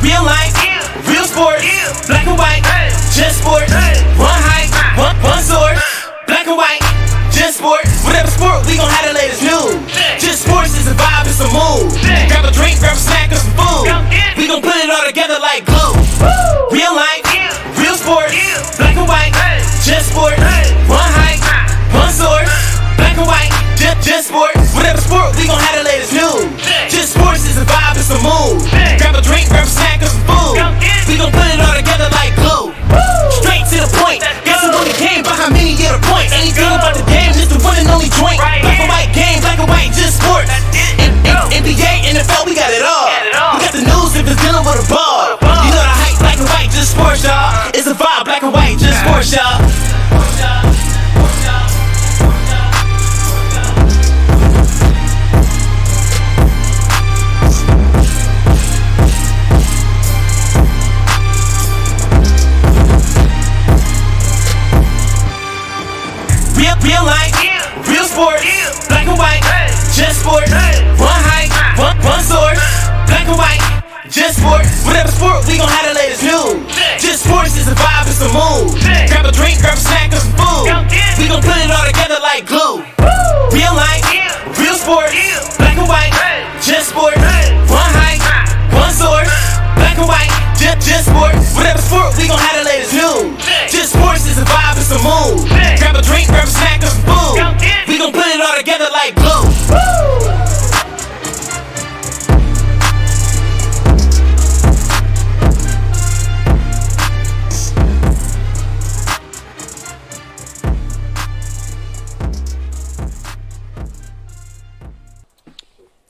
Real life, real sports, black and white, just sports. One height, one source, black and white, just sports. Whatever sport, we gon' have the latest news. Just sports is a vibe, it's a mood. Grab a drink, grab a snack, or some food. We gon' put it all together like glue. Real life, real sports, black and white, just sports. One height, one source, black and white, just sports. Whatever sport, we gon' have the latest news. Just sports is a vibe, it's a mood. Grab a drink, grab a snack, or some food. We gon' put it all together like glue. Straight to the point. Guess who won the game by how many get a point? Anything about the game, just the one and only joint. Black and white game, black and white, just sports. NBA, NFL, we got it all. We got the news if it's dealing with a ball. You know the hype, black and white, just sports, y'all. It's a vibe, black and white, just sports, y'all. Real life, real sports, black and white, just sports. One height, one source, black and white, just sports. Whatever sport, we gon' have the latest news. Just sports is a vibe, it's a mood. Grab a drink, grab a snack, or some food. We gon' put it all together like glue. Real life, real sports, black and white, just sports. One height, one source, black and white, just sports. Whatever sport, we gon' have the latest news. Just sports is a vibe, it's a mood. Grab a drink, grab a snack, or some food. We gon' put it all together like glue.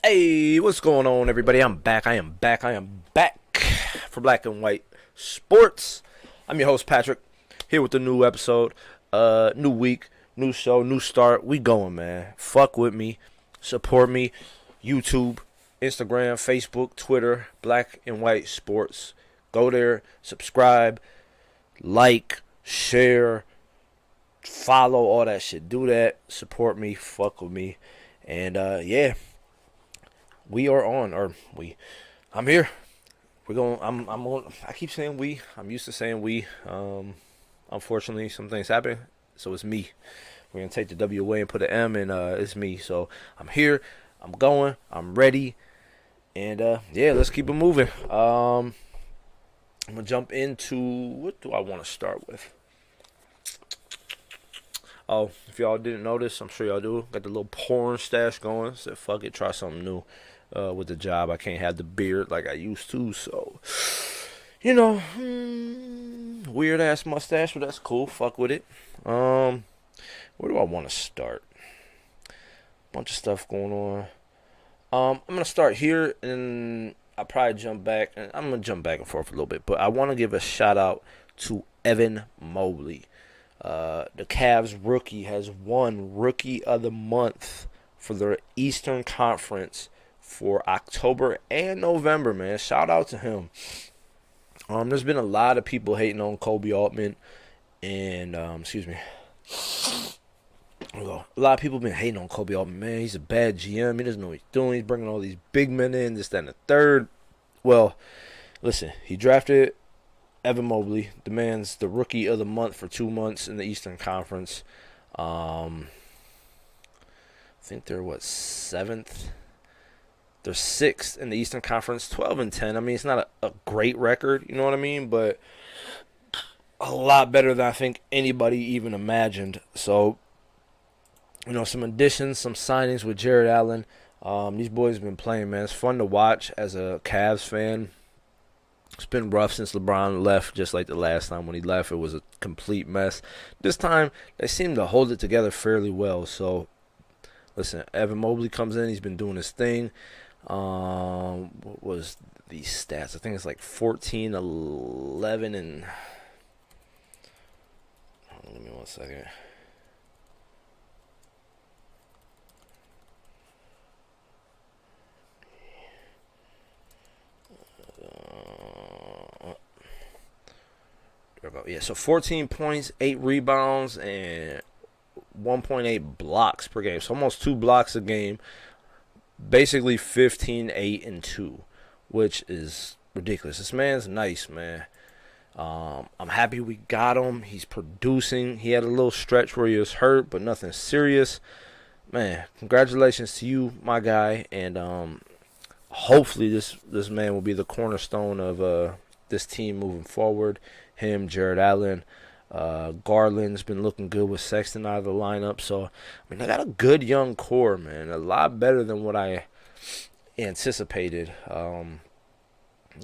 Hey, what's going on, everybody? I am back for Black and White Sports. I'm your host, Patrick, here with a new episode, new week, new show, new start. We going, man. Fuck with me, support me, YouTube, Instagram, Facebook, Twitter, Black and White Sports. Go there, subscribe, like, share, follow, all that shit. Do that, support me, fuck with me, and yeah. We are on, I'm here. We're going. I keep saying we. I'm used to saying we. Unfortunately, some things happen, so it's me. We're gonna take the W away and put an M, and it's me. So I'm here. I'm going. I'm ready, and yeah, let's keep it moving. I'm gonna jump into what do I want to start with. Oh, if y'all didn't notice, I'm sure y'all do. Got the little porn stash going. Said fuck it, try something new. With the job, I can't have the beard like I used to, so you know, weird ass mustache, but that's cool. Fuck with it. Where do I want to start? Bunch of stuff going on. I'm gonna start here, and I'll probably jump back, and I'm gonna jump back and forth a little bit, but I want to give a shout out to Evan Mobley. The Cavs rookie has won Rookie of the Month for the Eastern Conference for October and November, man. Shout out to him. There's been a lot of people hating on Kobe Altman, and excuse me. A lot of people have been hating on Kobe Altman, man. He's a bad GM. He doesn't know what he's doing. He's bringing all these big men in, this, that, and the third. Well, listen, he drafted Evan Mobley. The man's the Rookie of the Month for 2 months in the Eastern Conference. I think they're, seventh? They're sixth in the Eastern Conference, 12-10. I mean, it's not a great record, you know what I mean? But a lot better than I think anybody even imagined. So, you know, some additions, some signings with Jared Allen. These boys have been playing, man. It's fun to watch as a Cavs fan. It's been rough since LeBron left, just like the last time when he left. It was a complete mess. This time, they seem to hold it together fairly well. So, listen, Evan Mobley comes in. He's been doing his thing. What was the stats? I think it's like 14, 11, and... Give me 1 second. Yeah, so 14 points, 8 rebounds, and 1.8 blocks per game. So almost 2 blocks a game. Basically 15, 8, and 2, which is ridiculous. This man's nice, man. I'm happy we got him. He's producing. He had a little stretch where he was hurt, but nothing serious. Man, congratulations to you, my guy, and hopefully this man will be the cornerstone of this team moving forward. Him, Jared Allen, Garland's been looking good with Sexton out of the lineup. So, I mean, they got a good young core, man. A lot better than what I anticipated.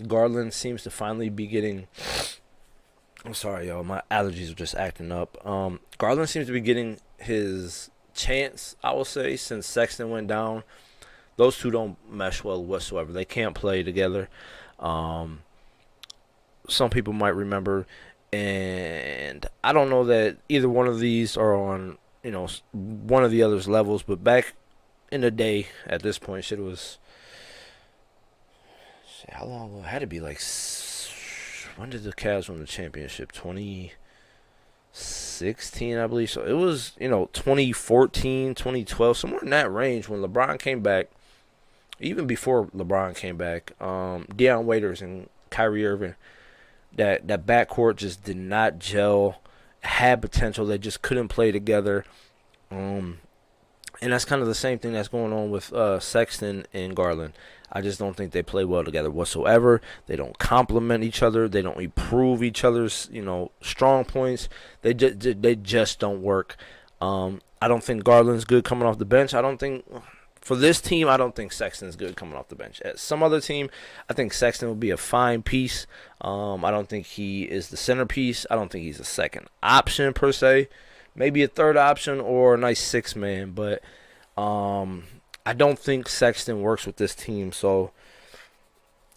Garland seems to finally be getting. I'm sorry, y'all. My allergies are just acting up. Garland seems to be getting his chance, I will say, since Sexton went down. Those two don't mesh well whatsoever. They can't play together. Some people might remember, and I don't know that either one of these are on, one of the other's levels, but back in the day, at this point, shit was, how long ago? It had to be like, when did the Cavs win the championship? 2016, I believe. So it was, 2014, 2012, somewhere in that range when LeBron came back. Even before LeBron came back, Deion Waiters and Kyrie Irving, that backcourt just did not gel, had potential. They just couldn't play together. And that's kind of the same thing that's going on with Sexton and Garland. I just don't think they play well together whatsoever. They don't complement each other. They don't improve each other's, strong points. They just don't work. I don't think Garland's good coming off the bench. For this team, I don't think Sexton's good coming off the bench. At some other team, I think Sexton will be a fine piece. I don't think he is the centerpiece. I don't think he's a second option per se. Maybe a third option or a nice sixth man, but I don't think Sexton works with this team. So,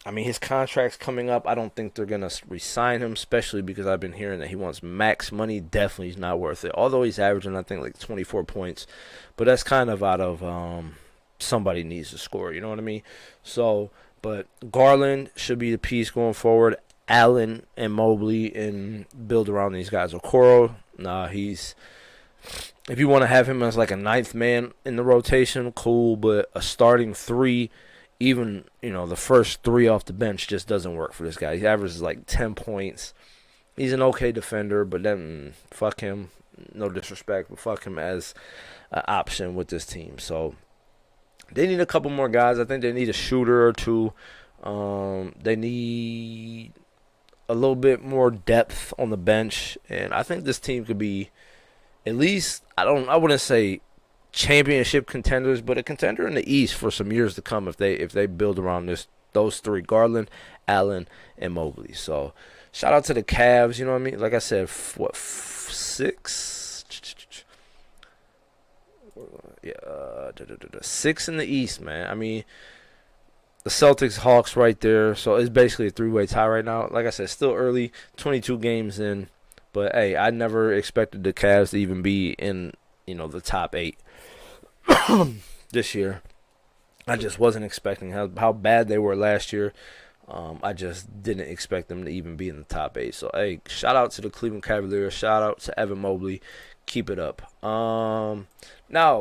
I mean, his contract's coming up. I don't think they're going to re-sign him, especially because I've been hearing that he wants max money. Definitely is not worth it. Although he's averaging, I think, like 24 points. But that's kind of out of somebody needs to score. You know what I mean? So, but Garland should be the piece going forward. Allen and Mobley and build around these guys. Okoro, he's... If you want to have him as like a ninth man in the rotation, cool. But a starting three, even, the first three off the bench just doesn't work for this guy. He averages like 10 points. He's an okay defender, but then fuck him. No disrespect, but fuck him as an option with this team. So they need a couple more guys. I think they need a shooter or two. They need a little bit more depth on the bench. And I think this team could be at least, I wouldn't say championship contenders, but a contender in the East for some years to come if they build around those three, Garland, Allen, and Mobley. So shout out to the Cavs, you know what I mean? Like I said, six? Yeah, 6 in the East, man. I mean, the Celtics, Hawks right there. So it's basically a three-way tie right now. Like I said, still early, 22 games in. But, hey, I never expected the Cavs to even be in, the top 8 this year. I just wasn't expecting how bad they were last year. I just didn't expect them to even be in the top 8. So, hey, shout out to the Cleveland Cavaliers. Shout out to Evan Mobley. Keep it up. Now,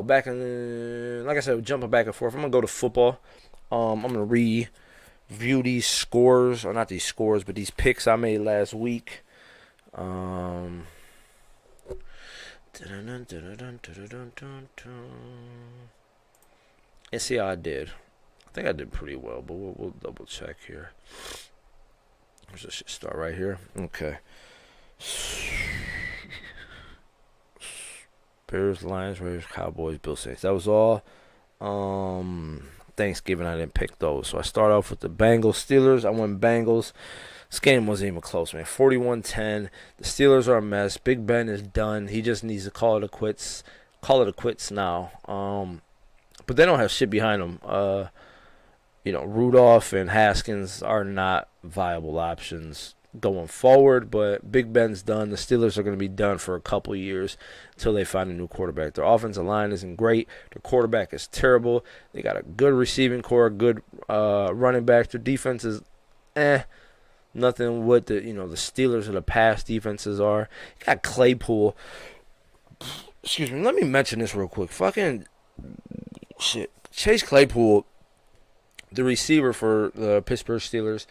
like I said, jumping back and forth, I'm going to go to football. I'm going to review these scores, or not these scores, but these picks I made last week. And see how I did. I think I did pretty well, but we'll double check here. Let's just start right here. Okay. Bears, Lions, Raiders, Cowboys, Bills, Saints. That was all. Thanksgiving, I didn't pick those. So I start off with the Bengals, Steelers. I went Bengals. This game wasn't even close, man. 41-10. The Steelers are a mess. Big Ben is done. He just needs to call it a quits. Call it a quits now. But they don't have shit behind them. Rudolph and Haskins are not viable options going forward. But Big Ben's done. The Steelers are going to be done for a couple years until they find a new quarterback. Their offensive line isn't great. Their quarterback is terrible. They got a good receiving core, good running back. Their defense is nothing what the Steelers of the past defenses are. You got Claypool. Excuse me. Let me mention this real quick. Fucking shit. Chase Claypool, the receiver for the Pittsburgh Steelers,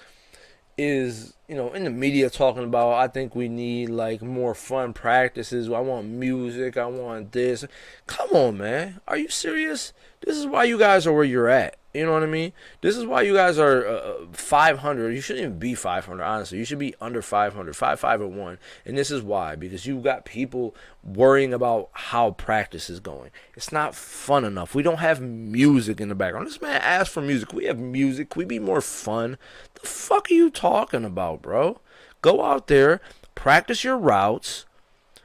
is, in the media talking about, I think we need like more fun practices. I want music. I want this. Come on, man. Are you serious? This is why you guys are where you're at. You know what I mean? This is why you guys are 500. You shouldn't even be 500, honestly. You should be under 500, 501. And this is why. Because you've got people worrying about how practice is going. It's not fun enough. We don't have music in the background. This man asked for music. We have music. Can we be more fun? The fuck are you talking about, bro? Go out there, practice your routes,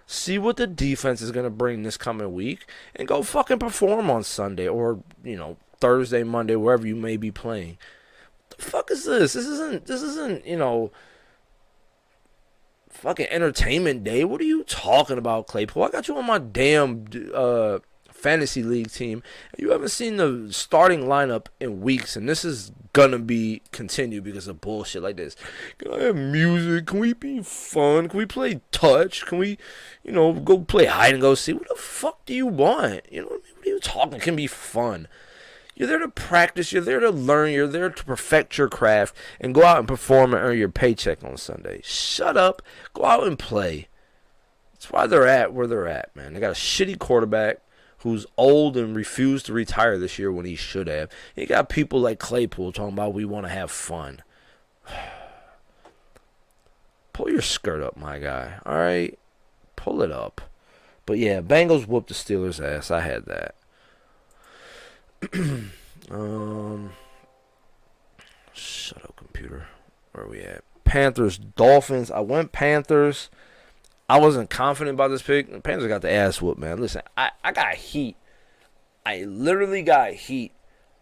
see what the defense is going to bring this coming week, and go fucking perform on Sunday or, Thursday, Monday, wherever you may be playing. What the fuck is this? This isn't, fucking entertainment day. What are you talking about, Claypool? I got you on my damn fantasy league team. You haven't seen the starting lineup in weeks, and this is gonna be continued because of bullshit like this. Can I have music? Can we be fun? Can we play touch? Can we, go play hide and go seek? What the fuck do you want? What are you talking? It can be fun. You're there to practice. You're there to learn. You're there to perfect your craft and go out and perform and earn your paycheck on Sunday. Shut up. Go out and play. That's why they're at where they're at, man. They got a shitty quarterback who's old and refused to retire this year when he should have. You got people like Claypool talking about we want to have fun. Pull your skirt up, my guy. All right? Pull it up. But, yeah, Bengals whooped the Steelers' ass. I had that. Shut up, computer. Where are we at? Panthers, Dolphins. I went Panthers. I wasn't confident about this pick. The Panthers got the ass whooped, man. Listen, I got heat. I literally got heat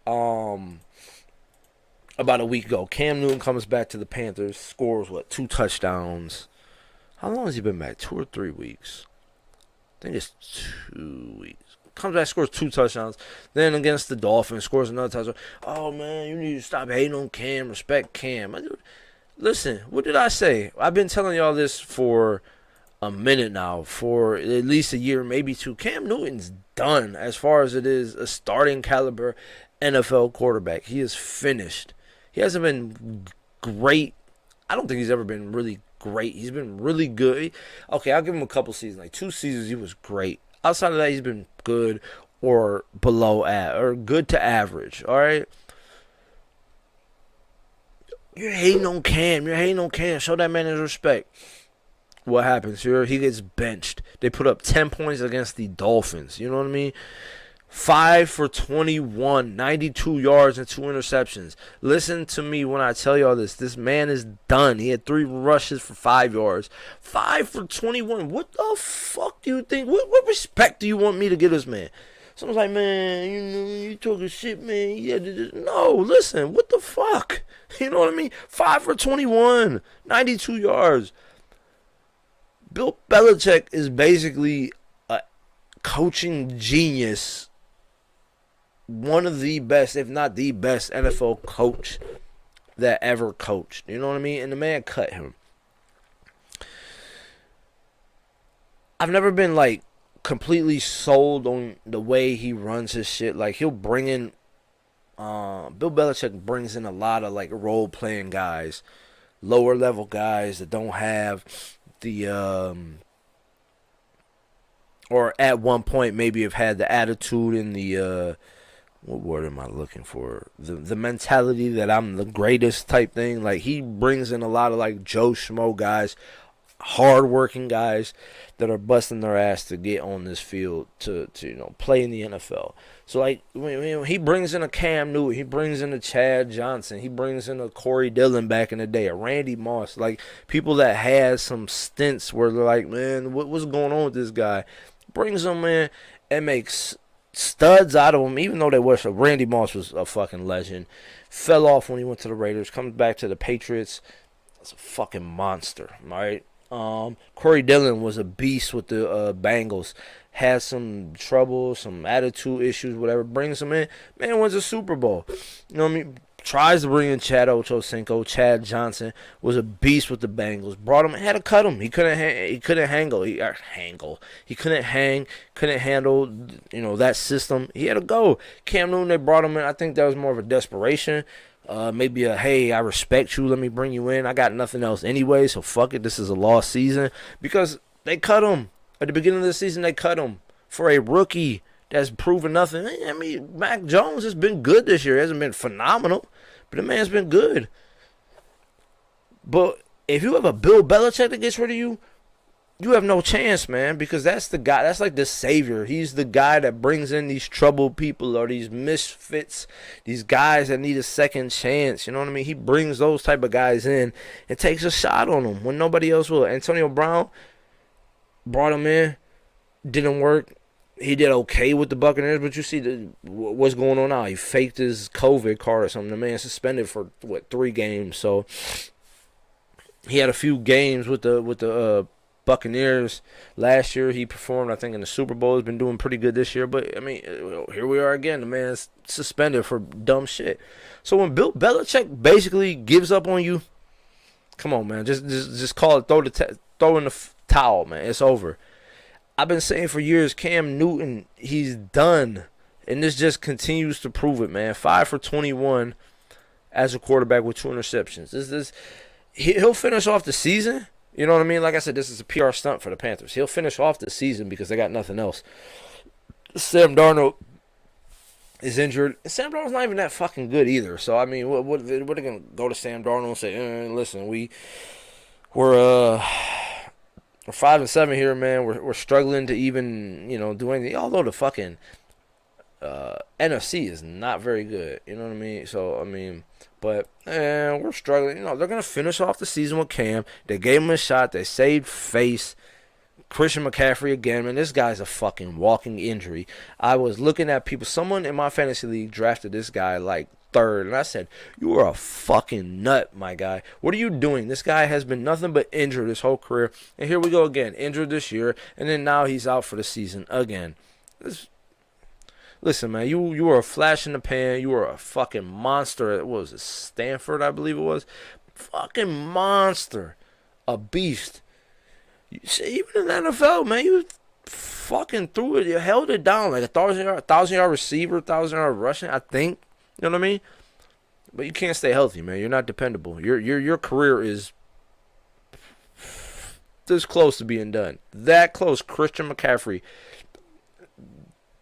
about a week ago. Cam Newton comes back to the Panthers, scores, 2 touchdowns. How long has he been back? 2 or 3 weeks? I think it's 2 weeks. Comes back, scores 2 touchdowns. Then against the Dolphins, scores another touchdown. Oh, man, you need to stop hating on Cam. Respect Cam. Listen, what did I say? I've been telling y'all this for a minute now, for at least a year, maybe 2. Cam Newton's done as far as it is a starting caliber NFL quarterback. He is finished. He hasn't been great. I don't think he's ever been really great. He's been really good. Okay, I'll give him a couple seasons. Like 2 seasons, he was great. Outside of that, he's been good or below or good to average. All right. You're hating on Cam. Show that man his respect. What happens here? He gets benched. They put up 10 points against the Dolphins. You know what I mean? 5 for 21, 92 yards and 2 interceptions. Listen to me when I tell y'all this. This man is done. He had 3 rushes for 5 yards. 5 for 21. What the fuck do you think? What respect do you want me to give this man? Someone's like, man, you talking shit, man. Yeah, no, listen, what the fuck? You know what I mean? 5 for 21, 92 yards. Bill Belichick is basically a coaching genius. One of the best, if not the best, NFL coach that ever coached. You know what I mean? And the man cut him. I've never been, completely sold on the way he runs his shit. Like, he'll bring in... Bill Belichick brings in a lot of, role-playing guys. Lower-level guys that don't have the... or at one point maybe have had the attitude and the... what word am I looking for? The mentality that I'm the greatest type thing. Like, he brings in a lot of, Joe Schmo guys, hard-working guys that are busting their ass to get on this field to play in the NFL. So, when he brings in a Cam Newton, he brings in a Chad Johnson, he brings in a Corey Dillon back in the day, a Randy Moss, people that had some stints where they're like, man, what's going on with this guy? Brings them in and makes studs out of him, even though they were. So Randy Moss was a fucking legend. Fell off when he went to the Raiders. Comes back to the Patriots. That's a fucking monster, all right? Corey Dillon was a beast with the Bengals. Had some trouble, some attitude issues, whatever. Brings him in. Man wins a Super Bowl. You know what I mean? Tries to bring in Chad Ochocinco. Chad Johnson was a beast with the Bengals. Brought him, had to cut him. He couldn't handle. He couldn't hang. Couldn't handle. That system. He had to go. Cam Newton, they brought him in. I think that was more of a desperation. maybe hey, I respect you, let me bring you in. I got nothing else anyway, so fuck it. This is a lost season because they cut him at the beginning of the season. They cut him for a rookie that's proven nothing. I mean, Mac Jones has been good this year. He hasn't been phenomenal, but the man's been good. But if you have a Bill Belichick that gets rid of you, you have no chance, man, because that's the guy. That's like the savior. He's the guy that brings in these troubled people or these misfits, these guys that need a second chance. You know what I mean? He brings those type of guys in and takes a shot on them when nobody else will. Antonio Brown brought him in, didn't work. He did okay with the Buccaneers, but you see what's going on now. He faked his COVID card or something. The man suspended for 3 games. So he had a few games with the Buccaneers last year. He performed, I think, in the Super Bowl. He's been doing pretty good this year. But, I mean, here we are again. The man's suspended for dumb shit. So when Bill Belichick basically gives up on you, come on, man. Just call it, throw in the towel, man. It's over. I've been saying for years, Cam Newton, he's done. And this just continues to prove it, man. 5 for 21 as a quarterback with 2 interceptions. He'll finish off the season. You know what I mean? Like I said, this is a PR stunt for the Panthers. He'll finish off the season because they got nothing else. Sam Darnold is injured. Sam Darnold's not even that fucking good either. So, I mean, what are they going to go to Sam Darnold and say, listen, we're 5-7 here, man. We're struggling to even, do anything. Although the fucking NFC is not very good. You know what I mean? So, I mean, but we're struggling. They're going to finish off the season with Cam. They gave him a shot. They saved face. Christian McCaffrey again, man. This guy's a fucking walking injury. I was looking at people. Someone in my fantasy league drafted this guy like 3rd, and I said, you are a fucking nut, my guy. What are you doing? This guy has been nothing but injured his whole career. And here we go again. Injured this year, and then now he's out for the season again. Listen, man, you were a flash in the pan. You were a fucking monster. What was it, Stanford, I believe it was? Fucking monster. A beast. You see, even in the NFL, man, you fucking threw it. You held it down like a 1,000-yard receiver, 1,000-yard rushing, I think. You know what I mean? But you can't stay healthy, man. You're not dependable. Your career is this close to being done. That close, Christian McCaffrey.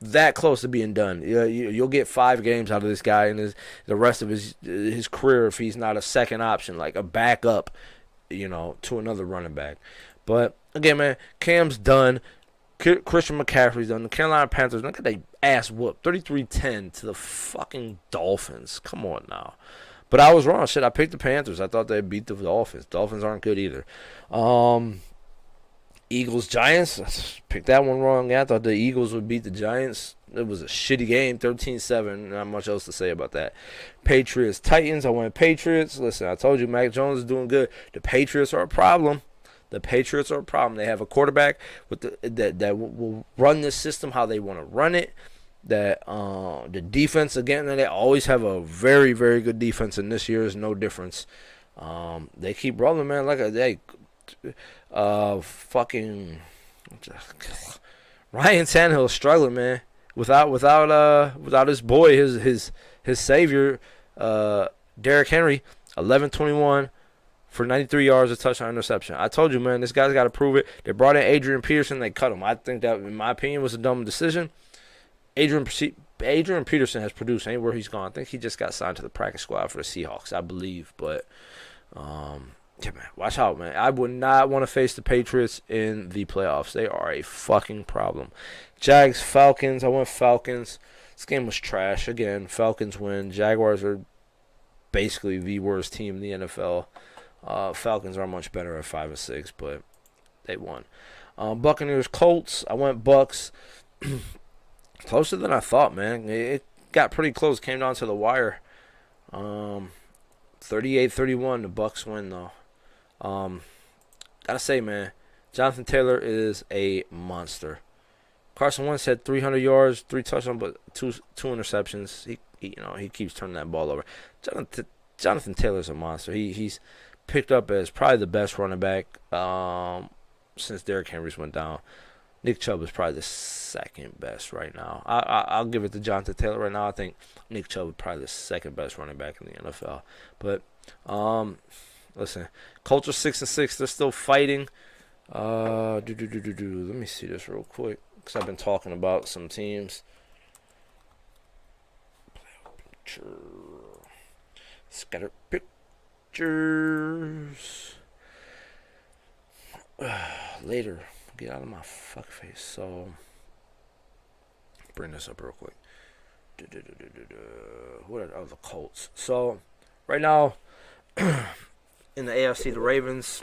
That close to being done. You'll get 5 games out of this guy and the rest of his career if he's not a second option, like a backup, to another running back. But again, man, Cam's done. Christian McCaffrey's done. The Carolina Panthers, look at they ass whoop, 33-10 to the fucking Dolphins. Come on now. But I was wrong. Shit, I picked the Panthers. I thought they'd beat the Dolphins. Dolphins aren't good either. Eagles, Giants, picked that one wrong. Yeah, I thought the Eagles would beat the Giants. It was a shitty game, 13-7. Not much else to say about that. Patriots, Titans, I went Patriots. Listen, I told you Mac Jones is doing good. The Patriots are a problem. They have a quarterback that will run this system how they want to run it. That the defense, again, they always have a very, very good defense, and this year is no difference. They keep rolling, man. Fucking Ryan Tannehill is struggling, man. Without his boy, his savior, Derrick Henry, 11-21 for 93 yards, a touchdown, interception. I told you, man, this guy's got to prove it. They brought in Adrian Peterson, they cut him. I think that, in my opinion, was a dumb decision. Adrian Peterson has produced anywhere he's gone. I think he just got signed to the practice squad for the Seahawks, I believe. But yeah, man, watch out, man. I would not want to face the Patriots in the playoffs. They are a fucking problem. Jags, Falcons. I went Falcons. This game was trash. Again, Falcons win. Jaguars are basically the worst team in the NFL. Falcons are much better at 5-6, but they won. Buccaneers, Colts. I went Bucks. Closer than I thought, man. It got pretty close. Came down to the wire. 38-31. The Bucks win, though. Gotta say, man, Jonathan Taylor is a monster. Carson Wentz had 300 yards, 3 touchdowns, but two interceptions. He keeps turning that ball over. Jonathan Taylor's a monster. He's picked up as probably the best running back since Derrick Henry's went down. Nick Chubb is probably the second best right now. I'll give it to Jonathan Taylor right now. I think Nick Chubb is probably the second best running back in the NFL. But listen, Colts are 6-6. They're still fighting. Let me see this real quick because I've been talking about some teams. Scatter pictures. Later. Get out of my fuck face. So, bring this up real quick. What are the Colts? So, right now, in the AFC, the Ravens,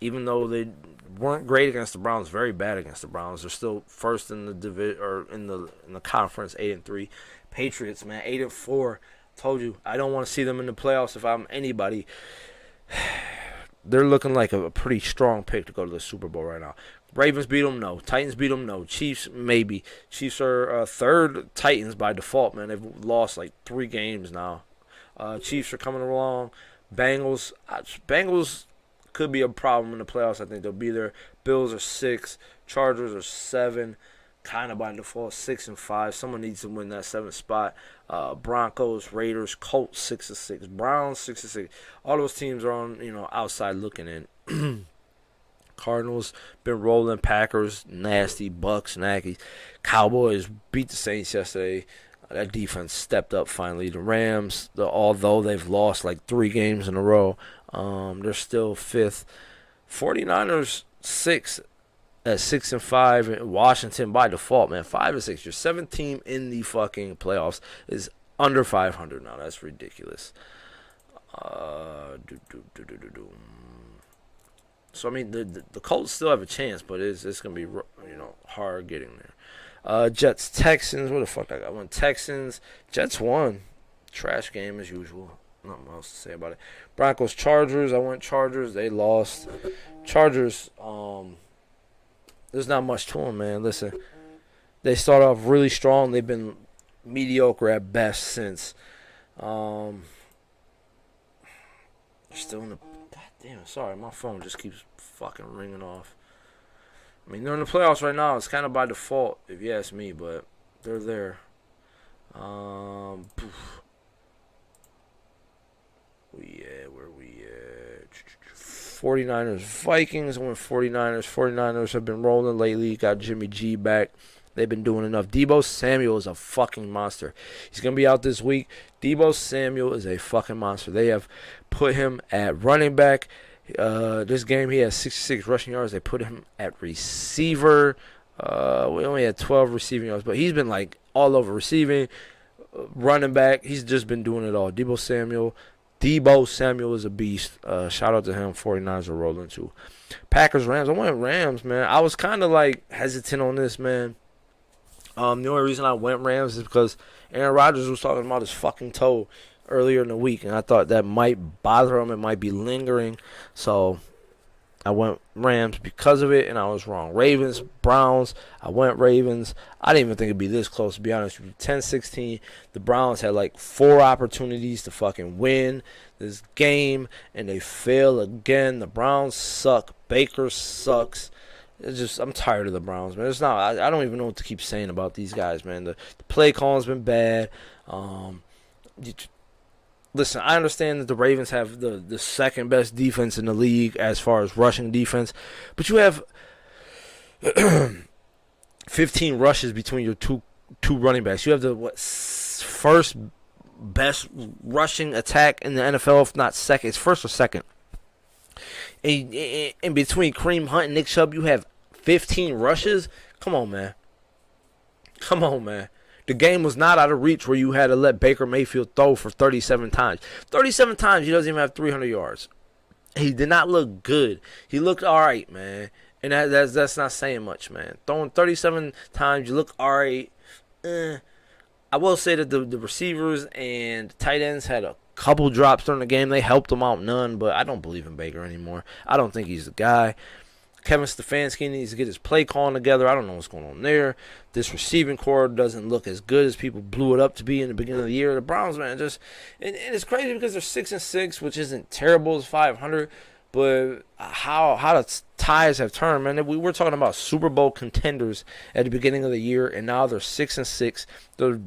even though they weren't great against the Browns, very bad against the Browns, they're still first in the division or in the conference, 8-3. Patriots, man, 8-4. Told you, I don't want to see them in the playoffs if I'm anybody. They're looking like a pretty strong pick to go to the Super Bowl right now. Ravens beat them, no. Titans beat them, no. Chiefs, maybe. Chiefs are third. Titans by default, man. They've lost like 3 games now. Chiefs are coming along. Bengals could be a problem in the playoffs. I think they'll be there. Bills are 6. Chargers are 7. Kind of by default, 6-5. Someone needs to win that 7th spot. Broncos, Raiders, Colts 6-6. Browns 6-6. All those teams are on, outside looking in. Cardinals been rolling. Packers nasty. Bucks nasty. Cowboys beat the Saints yesterday. That defense stepped up finally. The Rams, although they've lost like 3 games in a row, they're still 5th. 49ers 6th at 6-5. Washington by default, man, 5-6. Your 7th team in the fucking playoffs is under 500 now. That's ridiculous. So I mean, the Colts still have a chance, but it's gonna be hard getting there. Jets, Texans. What the fuck I got? One Texans. Jets won. Trash game as usual. Nothing else to say about it. Broncos, Chargers. I went Chargers. They lost. Chargers. There's not much to them, man. Listen, they start off really strong. They've been mediocre at best since. Still in the. God damn it! Sorry, my phone just keeps fucking ringing off. I mean, they're in the playoffs right now. It's kind of by default, if you ask me, but they're there. Where we at? 49ers, Vikings. I went 49ers. 49ers have been rolling lately. Got Jimmy G back. They've been doing enough. Deebo Samuel is a fucking monster. He's going to be out this week. Deebo Samuel is a fucking monster. They have put him at running back. This game, he has 66 rushing yards. They put him at receiver. We only had 12 receiving yards, but he's been like all over receiving, running back. He's just been doing it all. Deebo Samuel is a beast. Shout out to him. 49ers are rolling too. Packers, Rams. I went Rams, man. I was kind of like hesitant on this, man. The only reason I went Rams is because Aaron Rodgers was talking about his fucking toe earlier in the week, and I thought that might bother him. It might be lingering. So I went Rams because of it, and I was wrong. Ravens, Browns. I went Ravens. I didn't even think it'd be this close, to be honest with you. 10-16. The Browns had like 4 opportunities to fucking win this game, and they fail again. The Browns suck. Baker sucks. It's just, I'm tired of the Browns, man. It's not. I don't even know what to keep saying about these guys, man. The play calling's been bad. Listen, I understand that the Ravens have the second best defense in the league as far as rushing defense, but you have 15 rushes between your two running backs. You have the first best rushing attack in the NFL, if not second. It's first or second. In between Kareem Hunt and Nick Chubb, you have 15 rushes. Come on, man. The game was not out of reach where you had to let Baker Mayfield throw for 37 times. 37 times, he doesn't even have 300 yards. He did not look good. He looked all right, man. And that's not saying much, man. Throwing 37 times, you look all right. I will say that the receivers and tight ends had a couple drops during the game. They helped him out none, but I don't believe in Baker anymore. I don't think he's the guy. Kevin Stefanski needs to get his play calling together. I don't know what's going on there. This receiving core doesn't look as good as people blew it up to be in the beginning of the year. The Browns, man, and it's crazy because they're 6-6, which isn't terrible as 500, But how the ties have turned, man. We were talking about Super Bowl contenders at the beginning of the year, and now they're 6-6. They're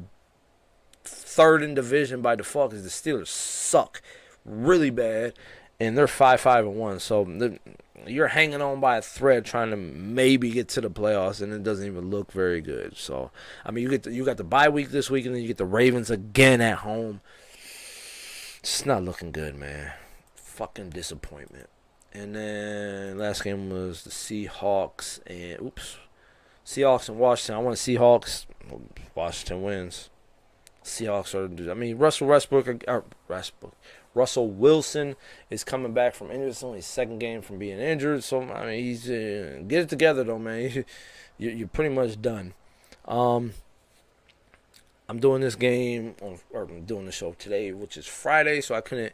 third in division by default because the Steelers suck really bad, and they're 5-1. So you're hanging on by a thread trying to maybe get to the playoffs, and it doesn't even look very good. So I mean, you got the bye week this week, and then you get the Ravens again at home. It's not looking good, man. Fucking disappointment. And then last game was the Seahawks and Seahawks and Washington. I want Seahawks. Washington wins. Seahawks are. I mean, Russell Wilson is coming back from injury. It's only his second game from being injured. So I mean, he's get it together though, man. You're pretty much done. I'm doing this game I'm doing the show today, which is Friday, so I couldn't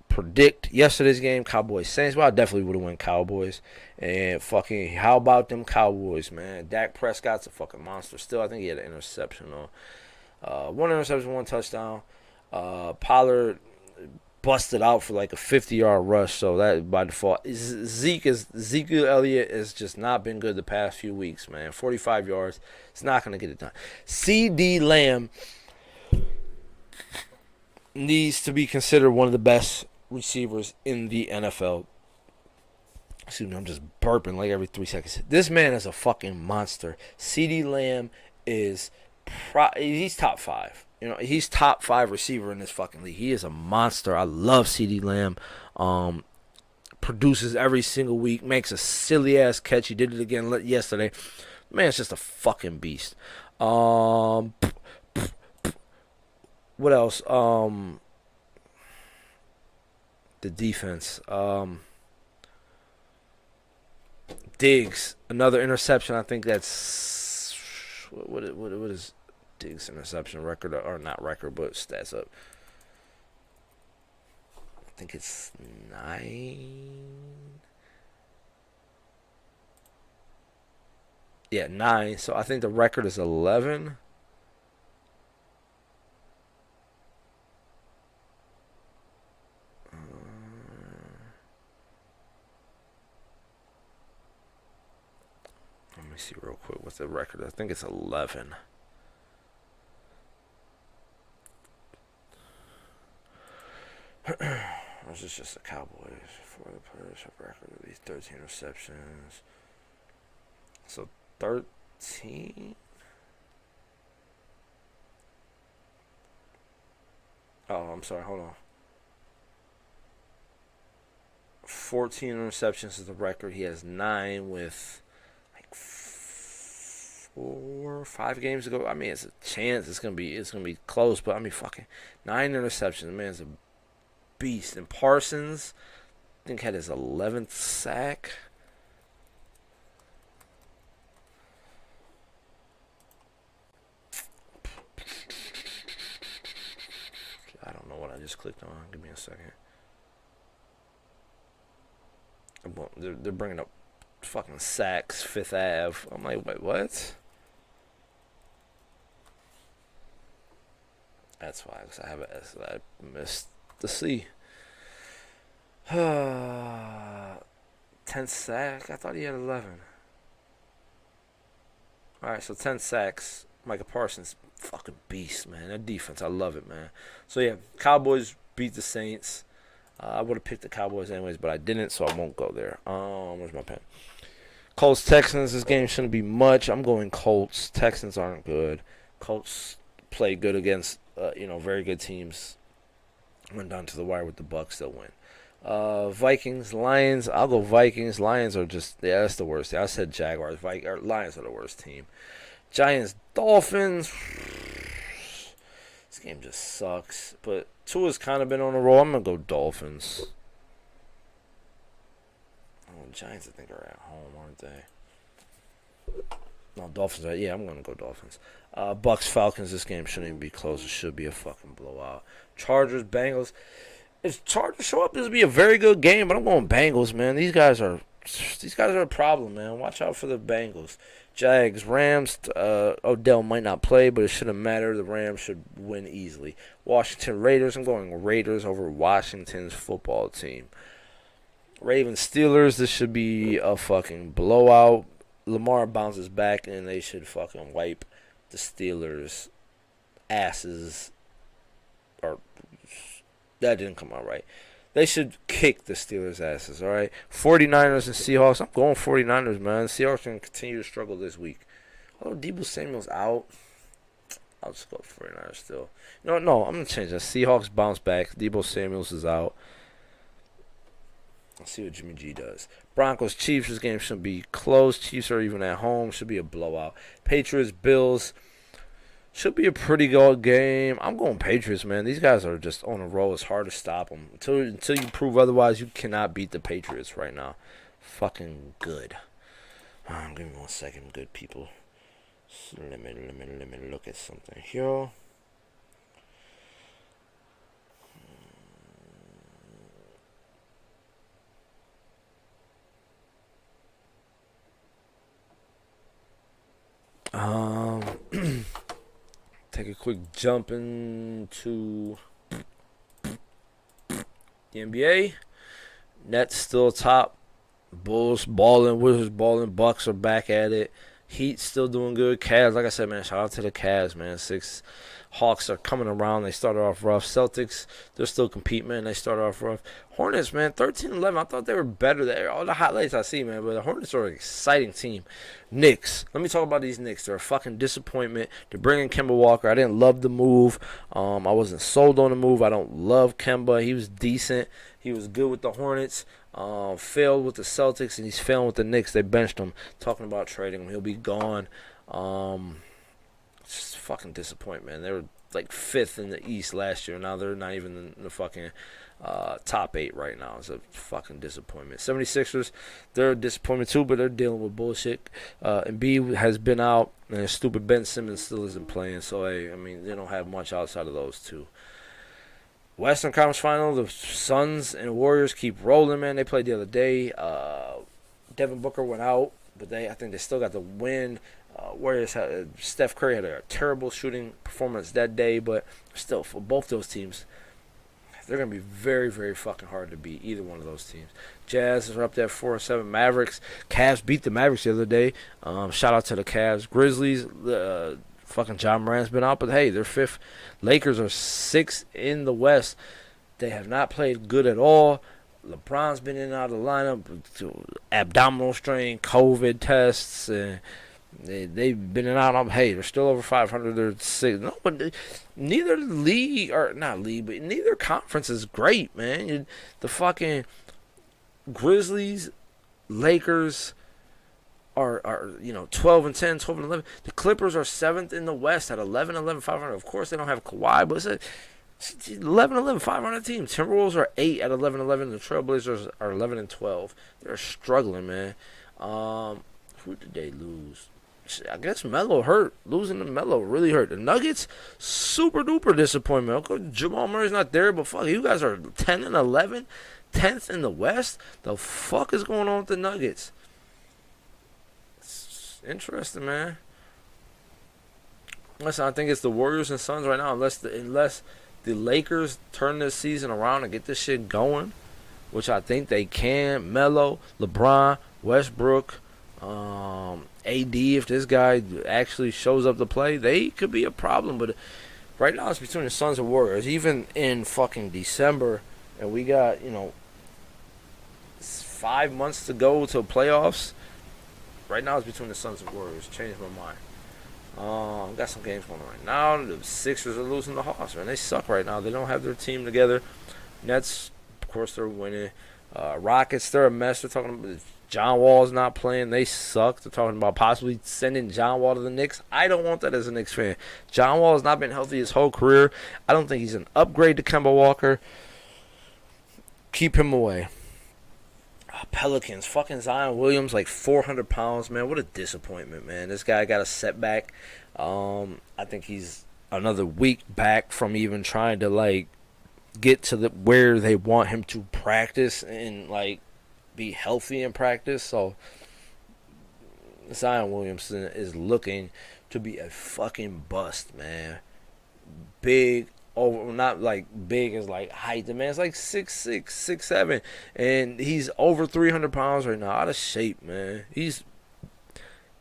predict yesterday's game, Cowboys Saints. Well, I definitely would have won Cowboys. And fucking, how about them Cowboys, man? Dak Prescott's a fucking monster. Still, I think he had an interception though. One interception, one touchdown. Pollard busted out for like a 50-yard rush, so that by default. Ezekiel Elliott has just not been good the past few weeks, man. 45 yards. It's not going to get it done. CeeDee Lamb needs to be considered one of the best receivers in the NFL. Excuse me, I'm just burping like every 3 seconds. This man is a fucking monster. CeeDee Lamb is he's top 5. You know, he's top 5 receiver in this fucking league. He is a monster. I love CeeDee Lamb. Produces every single week. Makes a silly ass catch. He did it again yesterday. Man's just a fucking beast. What else? The defense. Diggs, another interception. I think that's what is Diggs' interception record, or not record, but stats up. I think it's 9. Yeah, 9. So I think the record is 11. Let me see real quick what's the record. I think it's 11. Or is this just the Cowboys? For the players have record of these 13 receptions. So 13. Oh, I'm sorry. Hold on. 14 interceptions is the record. He has 9 with like 4 or 5 games ago. I mean, it's a chance. It's gonna be close. But I mean, fucking 9 interceptions. The man's a beast. And Parsons, I think, had his 11th sack. I don't know what I just clicked on. Give me a second. They're bringing up fucking sacks, 5th Ave. I'm like, wait, what? That's why, because I have a S. I missed the C. 10th sack? I thought he had 11. Alright, so 10 sacks. Micah Parsons, fucking beast, man. That defense, I love it, man. So, yeah, Cowboys beat the Saints. I would have picked the Cowboys anyways, but I didn't, so I won't go there. Where's my pen? Colts, Texans. This game shouldn't be much. I'm going Colts. Texans aren't good. Colts play good against, very good teams. Went down to the wire with the Bucks. They'll win. Vikings, Lions. I'll go Vikings. Lions are just, that's the worst. I said Jaguars. Lions are the worst team. Giants, Dolphins. This game just sucks. But Tua's kind of been on a roll. I'm going to go Dolphins. Oh, Giants, I think, are at home, aren't they? No, Dolphins are. Yeah, I'm going to go Dolphins. Bucks, Falcons. This game shouldn't even be close. It should be a fucking blowout. Chargers, Bengals. If Chargers show up, this will be a very good game, but I'm going Bengals, man. These guys are a problem, man. Watch out for the Bengals. Jags, Rams. Odell might not play, but it shouldn't matter. The Rams should win easily. Washington Raiders. I'm going Raiders over Washington's football team. Ravens Steelers. This should be a fucking blowout. Lamar bounces back and they should fucking wipe the Steelers' asses. Or that didn't come out right. They should kick the Steelers' asses, all right? 49ers and Seahawks. I'm going 49ers, man. Seahawks going to continue to struggle this week. Although Deebo Samuel's out, I'll just go 49ers still. No, I'm going to change that. Seahawks bounce back. Deebo Samuels is out. Let's see what Jimmy G does. Broncos, Chiefs. This game should be close. Chiefs are even at home. Should be a blowout. Patriots, Bills. Should be a pretty good game. I'm going Patriots, man. These guys are just on a roll. It's hard to stop them. Until you prove otherwise, you cannot beat the Patriots right now. Fucking good. Give me 1 second, good people. So let me look at something here. Take a quick jump into the NBA. Nets still top. Bulls balling. Wizards balling. Bucks are back at it. Heat still doing good. Cavs, like I said, man, shout out to the Cavs, man. Hawks are coming around. They started off rough. Celtics, they're still competing, man. They started off rough. Hornets, man, 13-11. I thought they were better there. All the highlights I see, man. But the Hornets are an exciting team. Knicks. Let me talk about these Knicks. They're a fucking disappointment. They're bringing Kemba Walker. I didn't love the move. I wasn't sold on the move. I don't love Kemba. He was decent. He was good with the Hornets. Failed with the Celtics, and he's failing with the Knicks. They benched him. Talking about trading him. He'll be gone. Just fucking disappointment. They were like 5th in the East last year. Now they're not even in the fucking top 8 right now. It's a fucking disappointment. 76ers, they're a disappointment too, but they're dealing with bullshit. Embiid has been out, and stupid Ben Simmons still isn't playing. So, I mean, they don't have much outside of those two. Western Conference Final, the Suns and Warriors keep rolling, man. They played the other day. Devin Booker went out, but I think they still got the win. Warriors Steph Curry had a terrible shooting performance that day, but still, for both those teams, they're going to be very, very fucking hard to beat, either one of those teams. Jazz are up there 4-7. Mavericks. Cavs beat the Mavericks the other day. Shout out to the Cavs. Grizzlies, fucking John Morant's been out, but hey, they're 5th. Lakers are 6th in the West. They have not played good at all. LeBron's been in and out of the lineup, abdominal strain, COVID tests, and they've been in and out. Hey, they're still over 500. They're 6th. No, but neither league, or not league, but neither conference is great, man. The fucking Grizzlies, Lakers are 12-10, 12-11. The Clippers are 7th in the West at 11-11, 500. Of course, they don't have Kawhi, but it's a 11-11, 500 team. Timberwolves are 8 at 11-11. The Trailblazers are 11-12. They're struggling, man. Who did they lose? I guess Melo hurt. Losing to Melo really hurt. The Nuggets, super duper disappointment. Okay, Jamal Murray's not there, but fuck, you guys are 10-11, 10th in the West. The fuck is going on with the Nuggets? It's interesting, man. Listen, I think it's the Warriors and Suns right now, unless the Lakers turn this season around and get this shit going, which I think they can. Melo, LeBron, Westbrook, AD, if this guy actually shows up to play, they could be a problem. But right now it's between the Suns and Warriors. Even in fucking December, and we got 5 months to go to playoffs. Right now it's between the Suns and Warriors. Changed my mind. Got some games going on right now. The Sixers are losing the Hawks, man. They suck right now. They don't have their team together. Nets, of course, they're winning. Rockets, they're a mess. They're talking about John Wall's not playing. They suck. They're talking about possibly sending John Wall to the Knicks. I don't want that as a Knicks fan. John Wall has not been healthy his whole career. I don't think he's an upgrade to Kemba Walker. Keep him away. Pelicans, fucking Zion Williams, like 400 pounds, man. What a disappointment, man. This guy got a setback. I think he's another week back from even trying to, get to where they want him to practice and, be healthy in practice. So, Zion Williamson is looking to be a fucking bust, man. Big over, not like big as like height. The man's like 6'6", 6'7", and he's over 300 pounds right now, out of shape, man. He's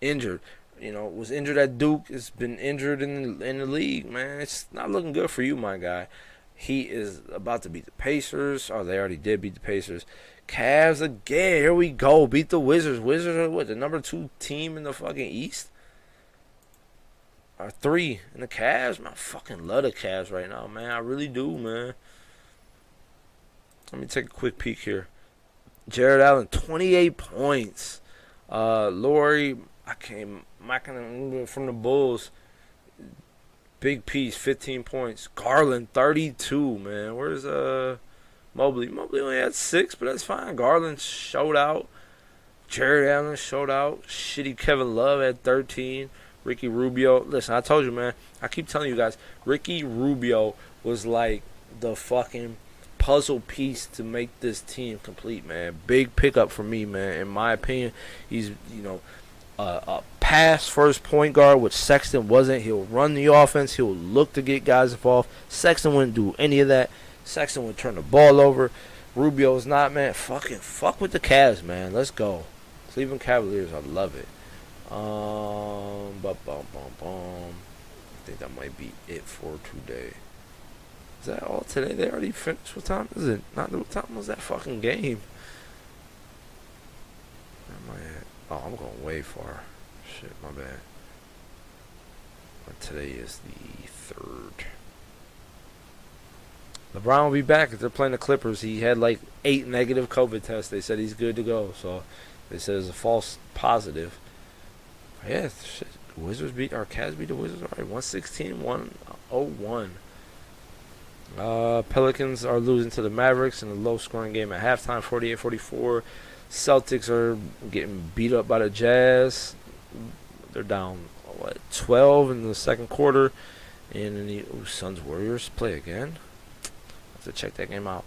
injured. Was injured at Duke. Has been injured in the league, man. It's not looking good for you, my guy. He is about to beat the Pacers. Oh, they already did beat the Pacers. Cavs again. Here we go. Beat the Wizards. Wizards are what, the number 2 team in the fucking East? Or 3 in the Cavs? Man, I fucking love the Cavs right now, man. I really do, man. Let me take a quick peek here. Jared Allen, 28 points. Laurie, Markkanen from the Bulls, big piece, 15 points. Garland, 32, man. Where's Mobley? Mobley only had 6, but that's fine. Garland showed out. Jared Allen showed out. Shitty Kevin Love at 13. Ricky Rubio. Listen, I told you, man. I keep telling you guys, Ricky Rubio was like the fucking puzzle piece to make this team complete, man. Big pickup for me, man. In my opinion, he's, a pass first point guard, which Sexton wasn't. He'll run the offense. He'll look to get guys involved. Sexton wouldn't do any of that. Sexton would turn the ball over. Rubio's not, man. Fuck with the Cavs, man. Let's go. Cleveland Cavaliers, I love it. I think that might be it for today. Is that all today? They already finished. What time is it? What time was that fucking game? Where am I at? Oh, I'm going way far. Shit, my bad. But today is the 3rd. LeBron will be back if they're playing the Clippers. He had like 8 negative COVID tests. They said he's good to go. So they said it's a false positive. Yeah, shit. Wizards beat our Cavs beat the Wizards. All right, 116-101. Pelicans are losing to the Mavericks in a low-scoring game at halftime, 48-44. Celtics are getting beat up by the Jazz. They're down 12 in the second quarter. And then the Suns Warriors play again. I have to check that game out.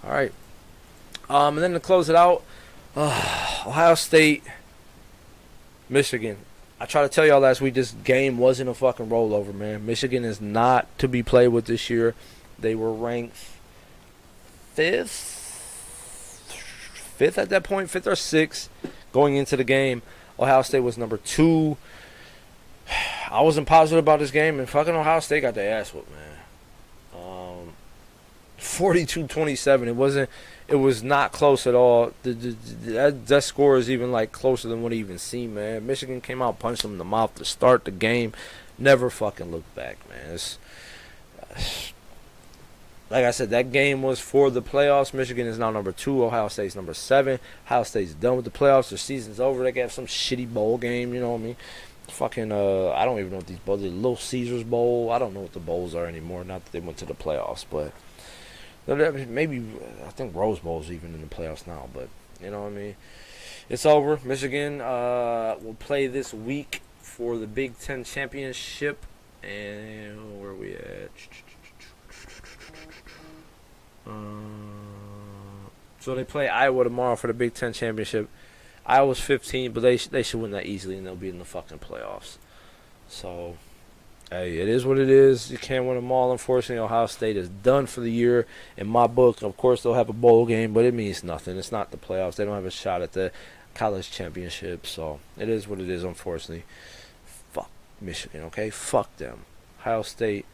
All right. And then to close it out, Ohio State, Michigan. I tried to tell y'all last week this game wasn't a fucking rollover, man. Michigan is not to be played with this year. They were ranked 5th at that point, 5th or 6th going into the game. Ohio State was number 2. I wasn't positive about this game, and fucking Ohio State got their ass whooped, man. 42-27. It was not close at all. That score is even like closer than what it even seemed, man. Michigan came out, punched them in the mouth to start the game. Never fucking looked back, man. Like I said, that game was for the playoffs. Michigan is now number 2. Ohio State's number 7. Ohio State's done with the playoffs. Their season's over. They got some shitty bowl game, you know what I mean? Fucking, I don't even know what these bowls are. The Little Caesars Bowl. I don't know what the bowls are anymore. Not that they went to the playoffs, but maybe, I think Rose Bowl's even in the playoffs now, but you know what I mean? It's over. Michigan will play this week for the Big Ten Championship. And where are we at? So they play Iowa tomorrow for the Big Ten Championship. Iowa's 15, but they should win that easily, and they'll be in the fucking playoffs. So, hey, it is what it is. You can't win them all. Unfortunately, Ohio State is done for the year. In my book, of course, they'll have a bowl game, but it means nothing. It's not the playoffs. They don't have a shot at the college championship. So, it is what it is, unfortunately. Fuck Michigan, okay? Fuck them. Ohio State.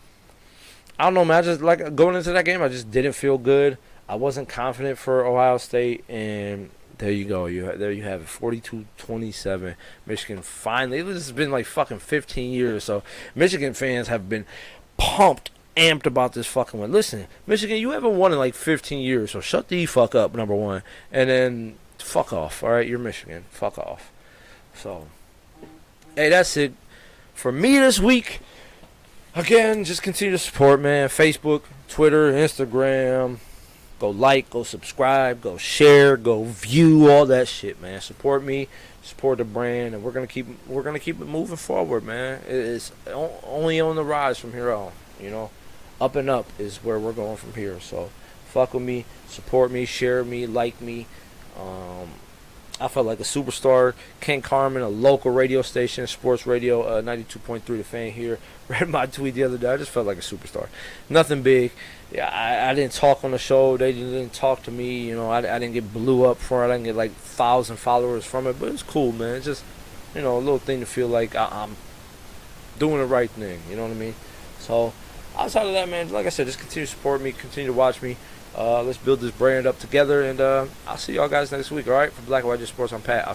I don't know, man. I just, like, going into that game, I just didn't feel good. I wasn't confident for Ohio State, and there you go. There you have it, 42-27. Michigan finally. This has been like fucking 15 years, so Michigan fans have been pumped, amped about this fucking win. Listen, Michigan, you haven't won in like 15 years, so shut the fuck up, number one, and then fuck off. All right, you're Michigan. Fuck off. So, hey, that's it for me this week. Again, just continue to support, man. Facebook, Twitter, Instagram. Go like, go subscribe, go share, go view, all that shit, man. Support me, support the brand, and we're gonna keep it moving forward, man. It's only on the rise from here on, you know. Up and up is where we're going from here. So, fuck with me, support me, share me, like me, I felt like a superstar. Ken Carmen, a local radio station, sports radio, 92.3 The Fan here, read my tweet the other day. I just felt like a superstar. Nothing big. Yeah, I didn't talk on the show. They didn't talk to me. You know, I didn't get blew up for it. I didn't get like 1,000 followers from it. But it's cool, man. It's just, you know, a little thing to feel like I'm doing the right thing. You know what I mean? So outside of that, man, like I said, just continue to support me, continue to watch me. Let's build this brand up together, and I'll see y'all guys next week. All right, for Black and White Just Sports, I'm Pat.